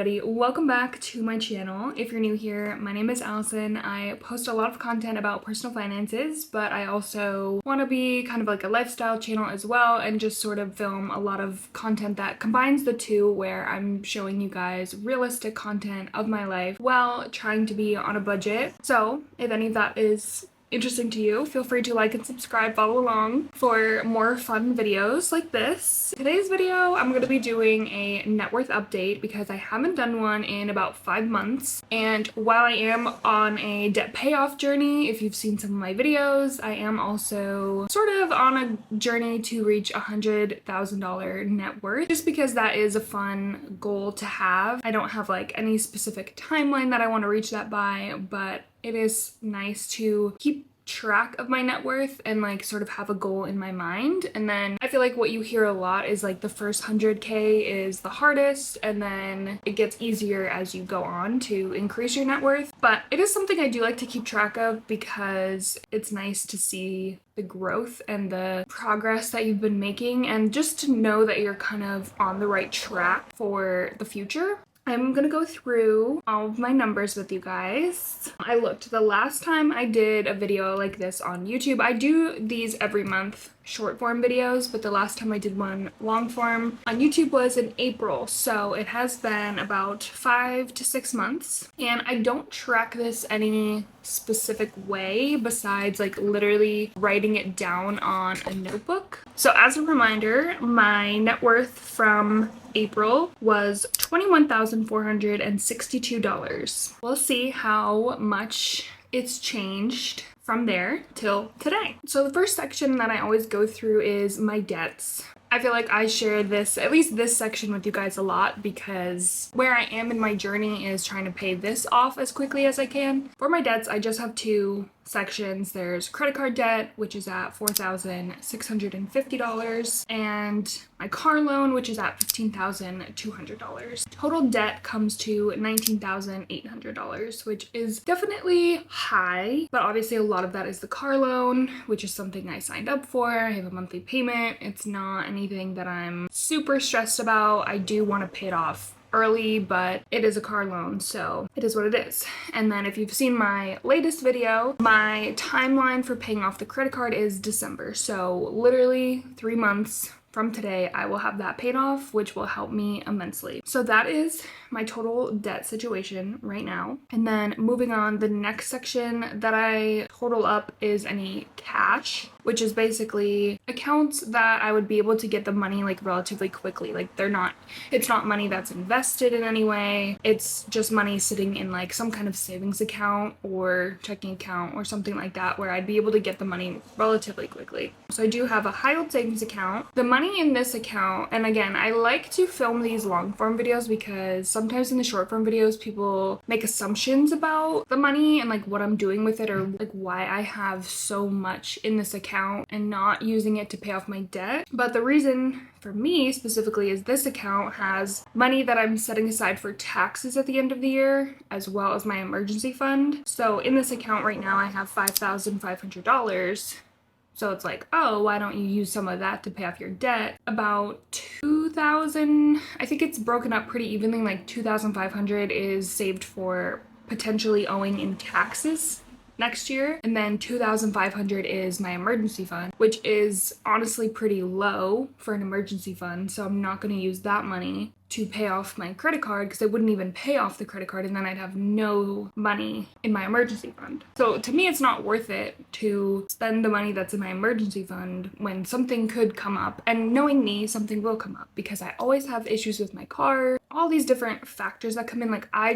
everybody, welcome back to my channel. If you're new here, my name is Allison. I post a lot of content about personal finances, but I also want to be kind of like a lifestyle channel as well and just sort of film a lot of content that combines the two, where I'm showing you guys realistic content of my life while trying to be on a budget. So if any of that is interesting to you, feel free to like and subscribe, follow along for more fun videos like this. Today's video, I'm going to be doing a net worth update because I haven't done one in about 5 months. And while I am on a debt payoff journey, if you've seen some of my videos, I am also sort of on a journey to reach $100,000 net worth, just because that is a fun goal to have. I don't have like any specific timeline that I want to reach that by, but it is nice to keep track of my net worth and like sort of have a goal in my mind. And then I feel like what you hear a lot is like the first 100K is the hardest, and then it gets easier as you go on to increase your net worth. But it is something I do like to keep track of because it's nice to see the growth and the progress that you've been making, and just to know that you're kind of on the right track for the future. I'm gonna go through all of my numbers with you guys. I looked, the last time I did a video like this on YouTube, I do these every month, short form videos, but the last time I did one long form on YouTube was in April, so it has been about 5 to 6 months. And I don't track this any specific way besides like literally writing it down on a notebook. So as a reminder, my net worth from April was $21,462. We'll see how much it's changed from there till today. So the first section that I always go through is my debts. I feel like I share this, at least this section, with you guys a lot because where I am in my journey is trying to pay this off as quickly as I can. For my debts, I just have two sections. There's credit card debt, which is at $4,650, and my car loan, which is at $15,200. Total debt comes to $19,800, which is definitely high, but obviously a lot of that is the car loan, which is something I signed up for. I have a monthly payment. It's not anything that I'm super stressed about. I do want to pay it off early, but it is a car loan, so it is what it is. And then if you've seen my latest video, my timeline for paying off the credit card is December. So literally 3 months from today, I will have that paid off, which will help me immensely. So that is my total debt situation right now. And then moving on, the next section that I total up is any cash, which is basically accounts that I would be able to get the money like relatively quickly. Like it's not money that's invested in any way. It's just money sitting in like some kind of savings account or checking account or something like that, where I'd be able to get the money relatively quickly. So I do have a high yield savings account. The money in this account, and again, I like to film these long form videos because sometimes in the short form videos people make assumptions about the money and like what I'm doing with it, or like why I have so much in this account and not using it to pay off my debt. But the reason for me specifically is this account has money that I'm setting aside for taxes at the end of the year, as well as my emergency fund. So in this account right now I have $5,500. So it's like, oh, why don't you use some of that to pay off your debt? About 2,000, I think it's broken up pretty evenly, like 2,500 is saved for potentially owing in taxes next year, and then 2,500 is my emergency fund, which is honestly pretty low for an emergency fund, so I'm not going to use that money to pay off my credit card because I wouldn't even pay off the credit card, and then I'd have no money in my emergency fund. So to me, it's not worth it to spend the money that's in my emergency fund when something could come up, and knowing me, something will come up because I always have issues with my car, all these different factors that come in. Like I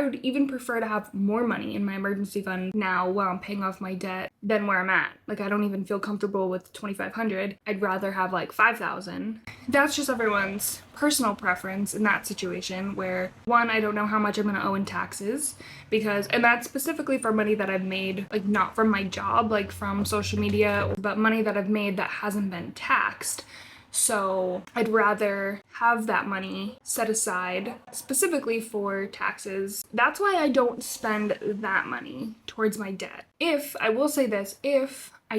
would even prefer to have more money in my emergency fund now while I'm paying off my debt than where I'm at. Like I don't even feel comfortable with 2,500. I'd rather have like 5,000. That's just everyone's personal preference in that situation, where one, I don't know how much I'm going to owe in taxes, and that's specifically for money that I've made, like not from my job, like from social media, but money that I've made that hasn't been taxed. So I'd rather have that money set aside specifically for taxes. That's why I don't spend that money towards my debt. If I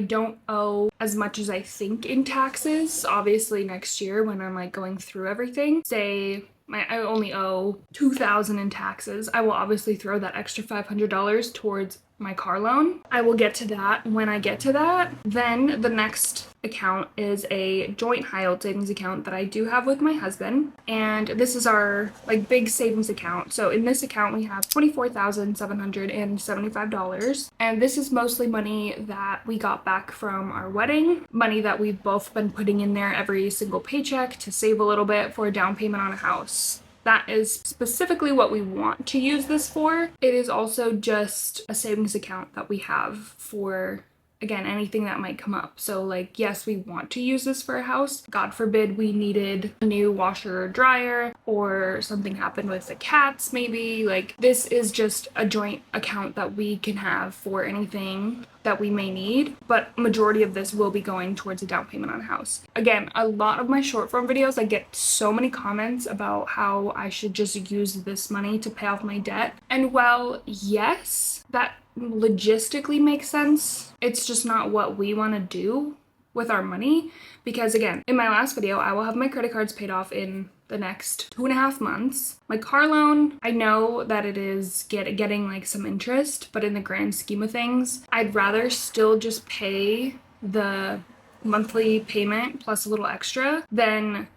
don't owe as much as I think in taxes, obviously next year when I'm like going through everything, say I only owe $2,000 in taxes. I will obviously throw that extra $500 towards my car loan. I will get to that when I get to that. Then the next account is a joint high-yield savings account that I do have with my husband, and this is our like big savings account. So in this account we have $24,775, and this is mostly money that we got back from our wedding, money that we've both been putting in there every single paycheck to save a little bit for a down payment on a house. That is specifically what we want to use this for. It is also just a savings account that we have for, again, anything that might come up. So like, yes, we want to use this for a house. God forbid we needed a new washer or dryer, or something happened with the cats maybe. Like, this is just a joint account that we can have for anything that we may need, but majority of this will be going towards a down payment on a house. Again, a lot of my short form videos, I get so many comments about how I should just use this money to pay off my debt. And while yes, that logistically makes sense, it's just not what we want to do with our money, because again, in my last video, I will have my credit cards paid off in the next 2.5 months. My car loan, I know that it is getting like some interest, but in the grand scheme of things, I'd rather still just pay the monthly payment plus a little extra than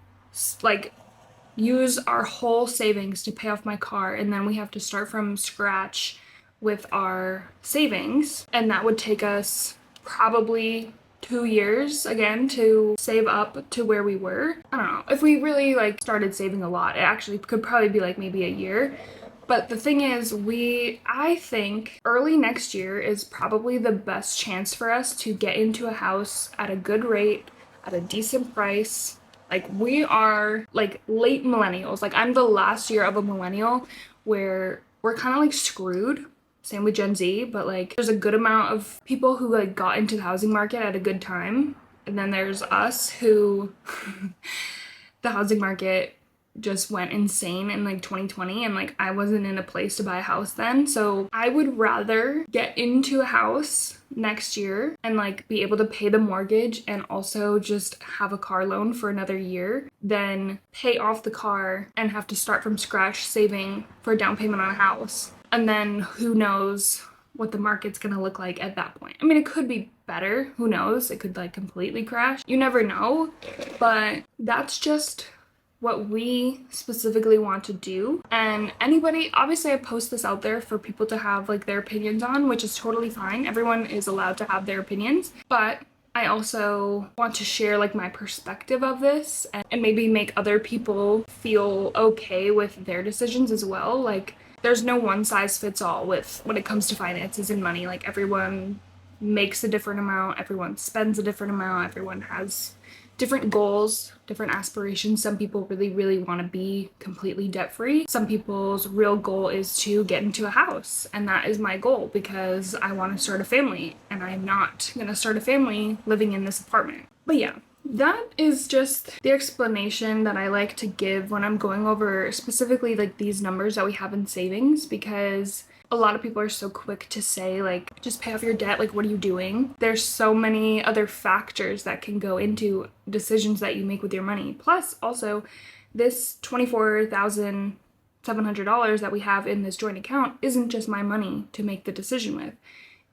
like use our whole savings to pay off my car, and then we have to start from scratch with our savings, and that would take us probably 2 years again to save up to where we were. I don't know. If we really like started saving a lot, it actually could probably be like maybe a year. But the thing is, I think early next year is probably the best chance for us to get into a house at a good rate, at a decent price. Like, we are like late millennials. Like, I'm the last year of a millennial where we're kind of like screwed. Same with Gen Z, but like there's a good amount of people who like got into the housing market at a good time. And then there's us who the housing market just went insane in like 2020, and like I wasn't in a place to buy a house then. So I would rather get into a house next year and like be able to pay the mortgage and also just have a car loan for another year than pay off the car and have to start from scratch saving for a down payment on a house. And then who knows what the market's gonna look like at that point. I mean, it could be better. Who knows? It could like completely crash. You never know. But that's just what we specifically want to do. And anybody, obviously I post this out there for people to have like their opinions on, which is totally fine. Everyone is allowed to have their opinions. But I also want to share like my perspective of this and maybe make other people feel okay with their decisions as well. Like, there's no one size fits all with when it comes to finances and money. Like, everyone makes a different amount, everyone spends a different amount, everyone has different goals, different aspirations. Some people really, really want to be completely debt-free. Some people's real goal is to get into a house, and that is my goal because I want to start a family, and I'm not gonna start a family living in this apartment. But yeah, that is just the explanation that I like to give when I'm going over specifically like these numbers that we have in savings, because a lot of people are so quick to say like, just pay off your debt, like what are you doing? There's so many other factors that can go into decisions that you make with your money. Plus also, this $24,700 that we have in this joint account isn't just my money to make the decision with.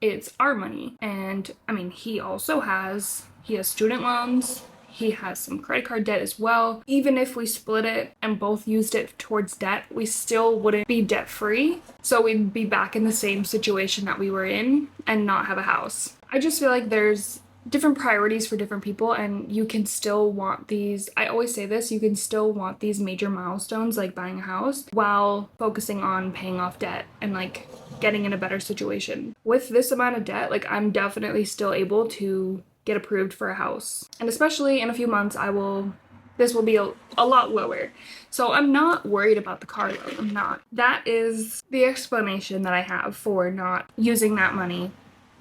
It's our money. And I mean, he has student loans, he has some credit card debt as well. Even if we split it and both used it towards debt, we still wouldn't be debt free. So we'd be back in the same situation that we were in and not have a house. I just feel like there's different priorities for different people, and you can still want these, I always say this, you can still want these major milestones like buying a house while focusing on paying off debt and like getting in a better situation. With this amount of debt, like I'm definitely still able to get approved for a house. And especially in a few months, this will be a lot lower. So I'm not worried about the car loan. I'm not. That is the explanation that I have for not using that money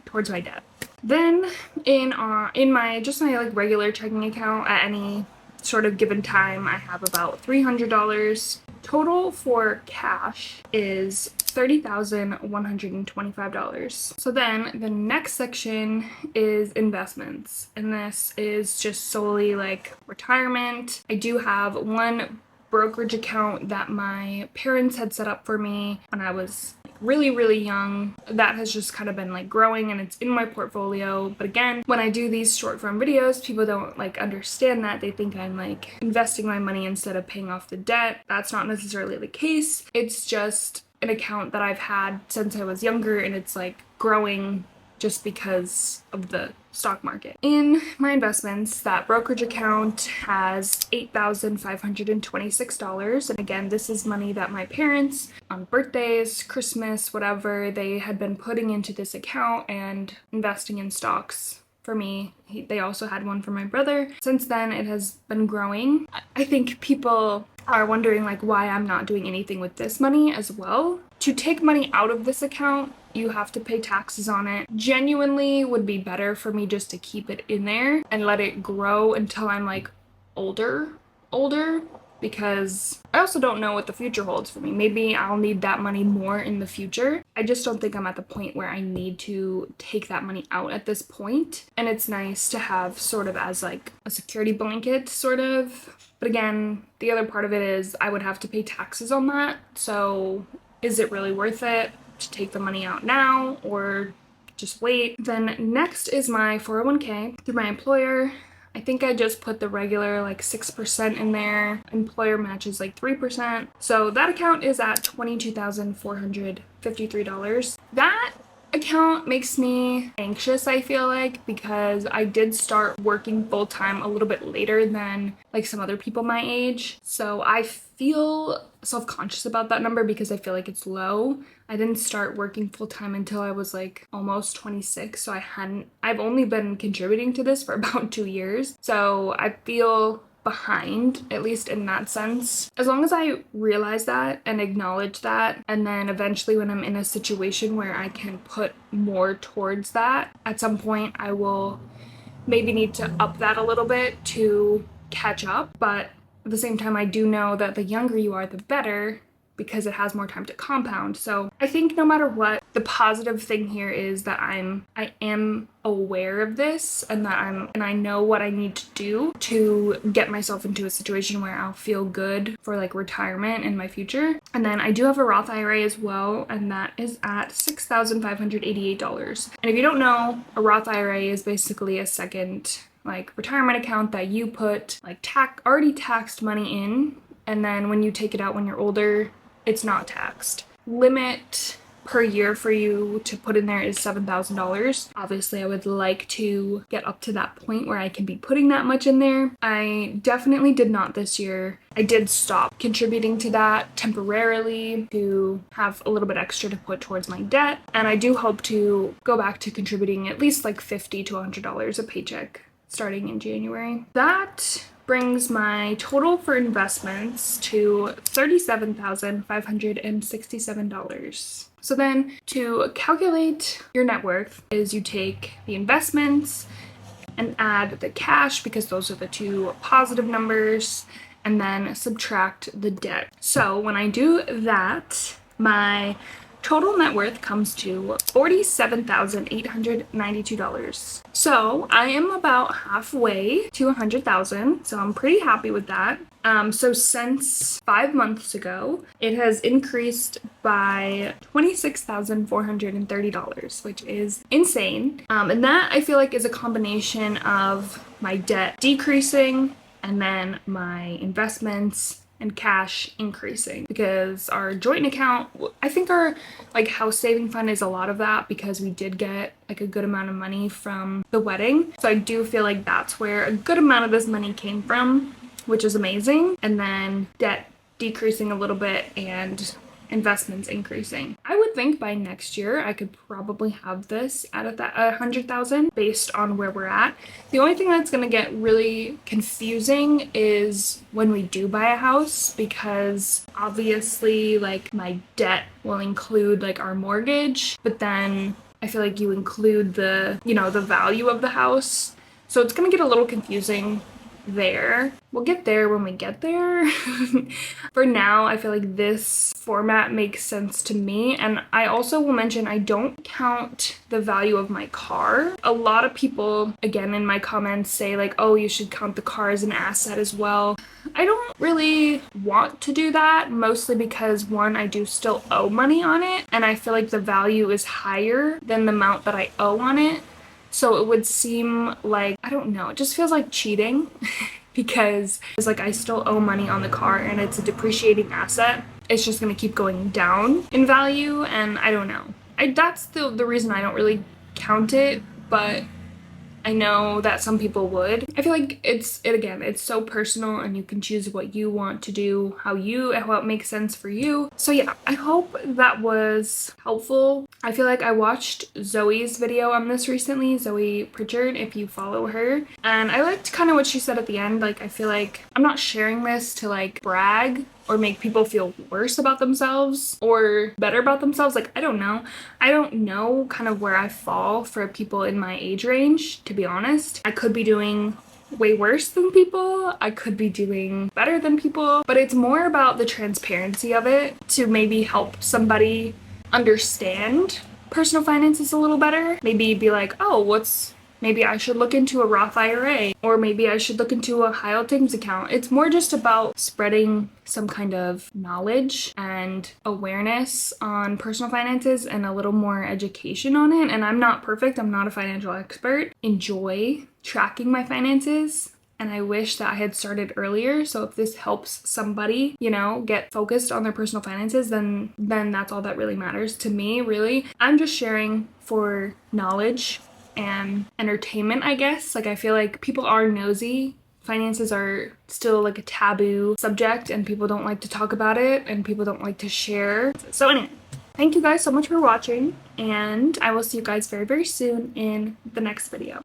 towards my debt. Then in my like regular checking account at any sort of given time, I have about $300. Total for cash is $30,125. So then the next section is investments, and this is just solely like retirement. I do have one brokerage account that my parents had set up for me when I was really young. That has just kind of been like growing and it's in my portfolio. But again, when I do these short form videos, people don't like understand that. They think I'm like investing my money instead of paying off the debt. That's not necessarily the case. It's just an account that I've had since I was younger, and it's like growing just because of the stock market. In my investments, that brokerage account has $8,526. And again, this is money that my parents, on birthdays, Christmas, whatever, they had been putting into this account and investing in stocks for me. They also had one for my brother. Since then, it has been growing. I think people are wondering like why I'm not doing anything with this money as well. To take money out of this account, you have to pay taxes on it. Genuinely would be better for me just to keep it in there and let it grow until I'm like older, because I also don't know what the future holds for me. Maybe I'll need that money more in the future. I just don't think I'm at the point where I need to take that money out at this point. And it's nice to have sort of as like a security blanket, sort of. But again, the other part of it is I would have to pay taxes on that. So is it really worth it to take the money out now or just wait? Then next is my 401k through my employer. I think I just put the regular like 6% in there. Employer matches like 3%. So that account is at $22,453. That account makes me anxious, I feel like, because I did start working full-time a little bit later than like some other people my age. So I feel self-conscious about that number because I feel like it's low. I didn't start working full-time until I was like almost 26, so I've only been contributing to this for about 2 years. So I feel behind, at least in that sense. As long as I realize that and acknowledge that, and then eventually when I'm in a situation where I can put more towards that, at some point I will maybe need to up that a little bit to catch up. But at the same time, I do know that the younger you are, the better, because it has more time to compound. So I think no matter what, the positive thing here is that I am aware of this and that I know what I need to do to get myself into a situation where I'll feel good for like retirement in my future. And then I do have a Roth IRA as well, and that is at $6,588. And if you don't know, a Roth IRA is basically a second like retirement account that you put like already taxed money in, and then when you take it out when you're older, it's not taxed. Limit per year for you to put in there is $7,000. Obviously, I would like to get up to that point where I can be putting that much in there. I definitely did not this year. I did stop contributing to that temporarily to have a little bit extra to put towards my debt. And I do hope to go back to contributing at least like $50 to $100 a paycheck starting in January. That brings my total for investments to $37,567. So then to calculate your net worth is you take the investments and add the cash, because those are the two positive numbers, and then subtract the debt. So when I do that, my total net worth comes to $47,892. So I am about halfway to 100,000. So I'm pretty happy with that. So since 5 months ago, it has increased by $26,430, which is insane. And that I feel like is a combination of my debt decreasing and then my investments and cash increasing, because our joint account, I think our like house saving fund is a lot of that, because we did get like a good amount of money from the wedding. So I do feel like that's where a good amount of this money came from, which is amazing. And then debt decreasing a little bit and investments increasing. I would think by next year I could probably have this at 100,000 based on where we're at. The only thing that's going to get really confusing is when we do buy a house, because obviously like my debt will include like our mortgage, but then I feel like you include the, the value of the house. So it's going to get a little confusing there. We'll get there when we get there. For now, I feel like this format makes sense to me. And I also will mention I don't count the value of my car. A lot of people, again, in my comments say like, oh, you should count the car as an asset as well. I don't really want to do that, mostly because one, I do still owe money on it, and I feel like the value is higher than the amount that I owe on it. So it would seem like, I don't know, it just feels like cheating because it's like I still owe money on the car and it's a depreciating asset. It's just gonna keep going down in value, and I don't know. That's the reason I don't really count it, but I know that some people would. I feel like it's so personal, and you can choose what you want to do, how it makes sense for you. So yeah, I hope that was helpful. I feel like I watched Zoe's video on this recently, Zoe Pritchard, if you follow her, and I liked kind of what she said at the end. Like, I feel like I'm not sharing this to like brag or make people feel worse about themselves or better about themselves. Like, I don't know kind of where I fall for people in my age range, to be honest. I could be doing way worse than people. I could be doing better than people, but it's more about the transparency of it to maybe help somebody understand personal finances a little better. Maybe be like, oh, maybe I should look into a Roth IRA, or maybe I should look into a high yield savings account. It's more just about spreading some kind of knowledge and awareness on personal finances and a little more education on it. And I'm not perfect. I'm not a financial expert. Enjoy tracking my finances. And I wish that I had started earlier. So if this helps somebody, get focused on their personal finances, then that's all that really matters to me, really. I'm just sharing for knowledge and entertainment, I guess. Like, I feel like people are nosy. Finances are still like a taboo subject, and people don't like to talk about it, and people don't like to share. So anyway, thank you guys so much for watching, and I will see you guys very, very soon in the next video.